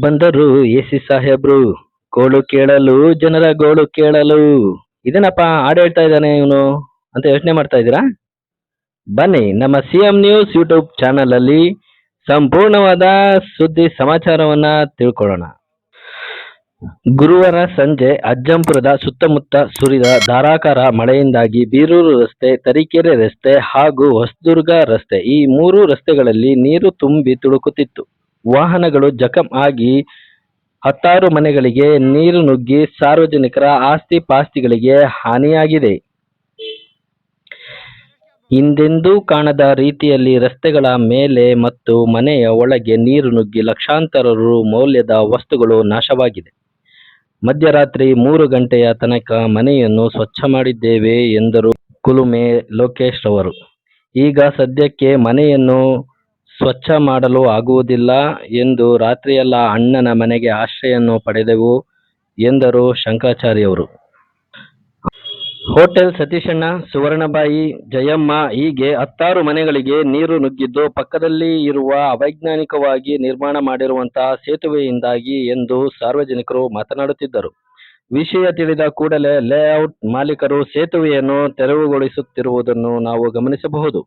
ಬಂದರು ಎಸಿ ಸಾಹೇಬ್ರು, ಗೋಳು ಕೇಳಲು, ಜನರ ಗೋಳು ಕೇಳಲು. ಇದೇನಪ್ಪ ಹಾಡು ಹೇಳ್ತಾ ಇದ್ದಾನೆ ಇವನು ಅಂತ ಯೋಚನೆ ಮಾಡ್ತಾ ಇದ್ದೀರಾ? ಬನ್ನಿ ನಮ್ಮ ಸಿಎಂ ನ್ಯೂಸ್ ಯೂಟ್ಯೂಬ್ ಚಾನಲ್ ಅಲ್ಲಿ ಸಂಪೂರ್ಣವಾದ ಸುದ್ದಿ ಸಮಾಚಾರವನ್ನ ತಿಳ್ಕೊಳ್ಳೋಣ. ಗುರುವಾರ ಸಂಜೆ ಅಜ್ಜಂಪುರದ ಸುತ್ತಮುತ್ತ ಸುರಿದ ಧಾರಾಕಾರ ಮಳೆಯಿಂದಾಗಿ ಬೀರೂರು ರಸ್ತೆ, ತರೀಕೆರೆ ರಸ್ತೆ ಹಾಗೂ ಹೊಸದುರ್ಗ ರಸ್ತೆ ಈ 3 ರಸ್ತೆಗಳಲ್ಲಿ ನೀರು ತುಂಬಿ ತುಳುಕುತ್ತಿತ್ತು. ವಾಹನಗಳು ಜಖಂ ಆಗಿ ಹತ್ತಾರು ಮನೆಗಳಿಗೆ ನೀರು ನುಗ್ಗಿ ಸಾರ್ವಜನಿಕರ ಆಸ್ತಿ ಪಾಸ್ತಿಗಳಿಗೆ ಹಾನಿಯಾಗಿದೆ. ಹಿಂದೆಂದೂ ಕಾಣದ ರೀತಿಯಲ್ಲಿ ರಸ್ತೆಗಳ ಮೇಲೆ ಮತ್ತು ಮನೆಯ ಒಳಗೆ ನೀರು ನುಗ್ಗಿ ಲಕ್ಷಾಂತರ ರು ಮೌಲ್ಯದ ವಸ್ತುಗಳು ನಾಶವಾಗಿದೆ. ಮಧ್ಯರಾತ್ರಿ 3 ಗಂಟೆಯ ತನಕ ಮನೆಯನ್ನು ಸ್ವಚ್ಛ ಮಾಡಿದ್ದೇವೆ ಎಂದರು ಕುಲುಮೆ ಲೋಕೇಶ್ ರವರು. ಈಗ ಸದ್ಯಕ್ಕೆ ಮನೆಯನ್ನು ಸ್ವಚ್ಛ ಮಾಡಲು ಆಗುವುದಿಲ್ಲ ಎಂದು ರಾತ್ರಿಯೆಲ್ಲ ಅಣ್ಣನ ಮನೆಗೆ ಆಶ್ರಯನ್ನು ಪಡೆದೆವು ಎಂದರು ಶಂಕರಾಚಾರ್ಯವರು. ಹೋಟೆಲ್ ಸತೀಶಣ್ಣ, ಸುವರ್ಣಬಾಯಿ, ಜಯಮ್ಮ ಹೀಗೆ ಹತ್ತಾರು ಮನೆಗಳಿಗೆ ನೀರು ನುಗ್ಗಿದ್ದು ಪಕ್ಕದಲ್ಲಿ ಇರುವ ಅವೈಜ್ಞಾನಿಕವಾಗಿ ನಿರ್ಮಾಣ ಮಾಡಿರುವಂತಹ ಸೇತುವೆಯಿಂದಾಗಿ ಎಂದು ಸಾರ್ವಜನಿಕರು ಮಾತನಾಡುತ್ತಿದ್ದರು. ವಿಷಯ ತಿಳಿದ ಕೂಡಲೇ ಲೇಔಟ್ ಮಾಲೀಕರು ಸೇತುವೆಯನ್ನು ತೆರವುಗೊಳಿಸುತ್ತಿರುವುದನ್ನು ನಾವು ಗಮನಿಸಬಹುದು.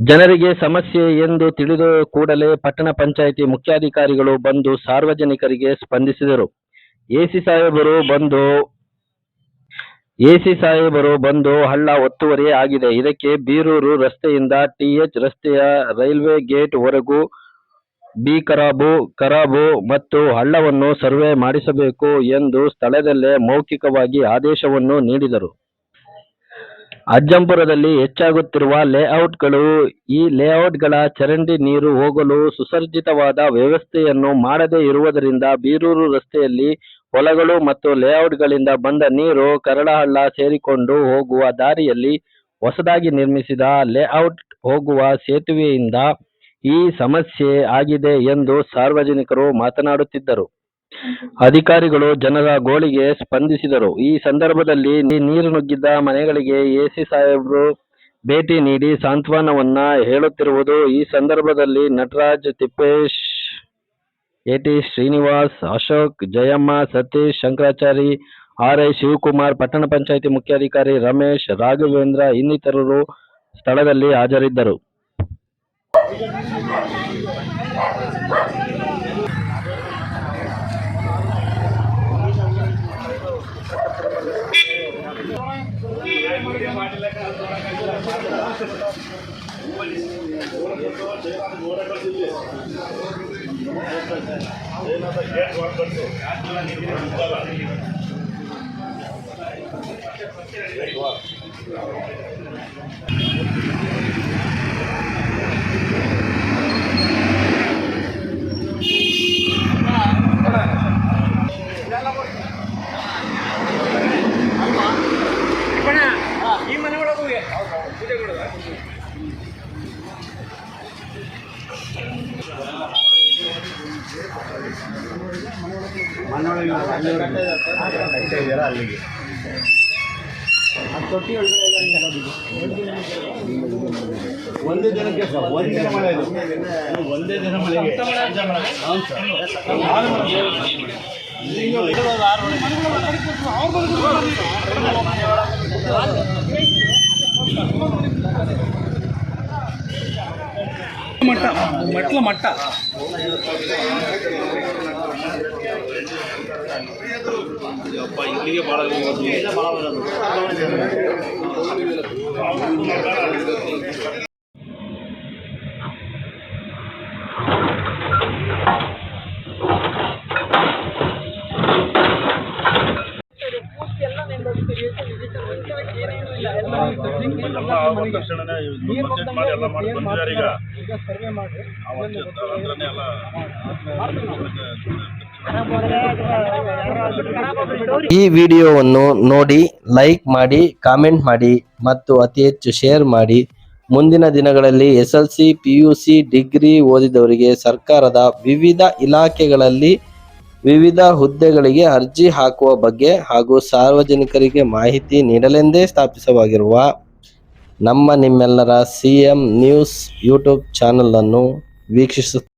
ಜನರಿಗೆ ಸಮಸ್ಯೆ ಎಂದು ತಿಳಿದ ಕೂಡಲೇ ಪಟ್ಟಣ ಪಂಚಾಯಿತಿ ಮುಖ್ಯಾಧಿಕಾರಿಗಳು ಬಂದು ಸಾರ್ವಜನಿಕರಿಗೆ ಸ್ಪಂದಿಸಿದರು. ಎಸಿ ಸಾಹೇಬರು ಬಂದು ಹಳ್ಳ ಒತ್ತುವರಿ ಆಗಿದೆ. ಇದಕ್ಕೆ ಬೀರೂರು ರಸ್ತೆಯಿಂದ ಟಿಎಚ್ ರಸ್ತೆಯ ರೈಲ್ವೆ ಗೇಟ್ ವರೆಗೂ ಖರಾಬು ಮತ್ತು ಹಳ್ಳವನ್ನು ಸರ್ವೆ ಮಾಡಿಸಬೇಕು ಎಂದು ಸ್ಥಳದಲ್ಲೇ ಮೌಖಿಕವಾಗಿ ಆದೇಶವನ್ನು ನೀಡಿದರು. ಅಜ್ಜಂಪುರದಲ್ಲಿ ಹೆಚ್ಚಾಗುತ್ತಿರುವ ಲೇಔಟ್ಗಳು, ಈ ಲೇಔಟ್ಗಳ ಚರಂಡಿ ನೀರು ಹೋಗಲು ಸುಸಜ್ಜಿತವಾದ ವ್ಯವಸ್ಥೆಯನ್ನು ಮಾಡದೇ ಇರುವುದರಿಂದ ಬೀರೂರು ರಸ್ತೆಯಲ್ಲಿ ಹೊಲಗಳು ಮತ್ತು ಲೇಔಟ್ಗಳಿಂದ ಬಂದ ನೀರು ಕರಡಹಳ್ಳ ಸೇರಿಕೊಂಡು ಹೋಗುವ ದಾರಿಯಲ್ಲಿ ಹೊಸದಾಗಿ ನಿರ್ಮಿಸಿದ ಲೇಔಟ್ ಹೋಗುವ ಸೇತುವೆಯಿಂದ ಈ ಸಮಸ್ಯೆ ಆಗಿದೆ ಎಂದು ಸಾರ್ವಜನಿಕರು ಮಾತನಾಡುತ್ತಿದ್ದರು. ಅಧಿಕಾರಿಗಳು ಜನರ ಗೋಳಿಗೆ ಸ್ಪಂದಿಸಿದರು. ಈ ಸಂದರ್ಭದಲ್ಲಿ ನೀರು ನುಗ್ಗಿದ್ದ ಮನೆಗಳಿಗೆ ಎಸಿ ಸಾಹೇಬ್ರು ಭೇಟಿ ನೀಡಿ ಸಾಂತ್ವನವನ್ನ ಹೇಳುತ್ತಿರುವುದು. ಈ ಸಂದರ್ಭದಲ್ಲಿ ನಟರಾಜ್, ತಿಪ್ಪೇಶ್, ಎಟಿ ಶ್ರೀನಿವಾಸ್, ಅಶೋಕ್, ಜಯಮ್ಮ, ಸತೀಶ್, ಶಂಕರಾಚಾರಿ, ಆರ್ಐ ಶಿವಕುಮಾರ್, ಪಟ್ಟಣ ಪಂಚಾಯಿತಿ ಮುಖ್ಯಾಧಿಕಾರಿ ರಮೇಶ್, ರಾಘವೇಂದ್ರ ಇನ್ನಿತರರು ಸ್ಥಳದಲ್ಲಿ ಹಾಜರಿದ್ದರು. ಅಲ್ಲಿಗೆ ಒಂದೇ ದಿನಕ್ಕೆ ಒಂದೇ ಮಳೆ ಒಂದೇ ದಿನ ಮಳೆಗೆ ಮಟ್ಟ ಇಲ್ಲಿಗೆ ಭಾಳ ಈ ವಿಡಿಯೋವನ್ನು ನೋಡಿ ಲೈಕ್ ಮಾಡಿ, ಕಾಮೆಂಟ್ ಮಾಡಿ ಮತ್ತು ಅತಿ ಹೆಚ್ಚು ಶೇರ್ ಮಾಡಿ. ಮುಂದಿನ ದಿನಗಳಲ್ಲಿ SLC, PUC, ಡಿಗ್ರಿ ಓದಿದವರಿಗೆ ಸರ್ಕಾರದ ವಿವಿಧ ಇಲಾಖೆಗಳಲ್ಲಿ ವಿವಿಧ ಹುದ್ದೆಗಳಿಗೆ ಅರ್ಜಿ ಹಾಕುವ ಬಗ್ಗೆ ಹಾಗೂ ಸಾರ್ವಜನಿಕರಿಗೆ ಮಾಹಿತಿ ನೀಡಲೆಂದೇ ಸ್ಥಾಪಿಸಲಾಗಿರುವ ನಮ್ಮ ನಿಮ್ಮೆಲ್ಲರ CM ನ್ಯೂಸ್ ಯೂಟ್ಯೂಬ್ ಚಾನಲ್ ಅನ್ನು ವೀಕ್ಷಿಸುತ್ತಾರೆ.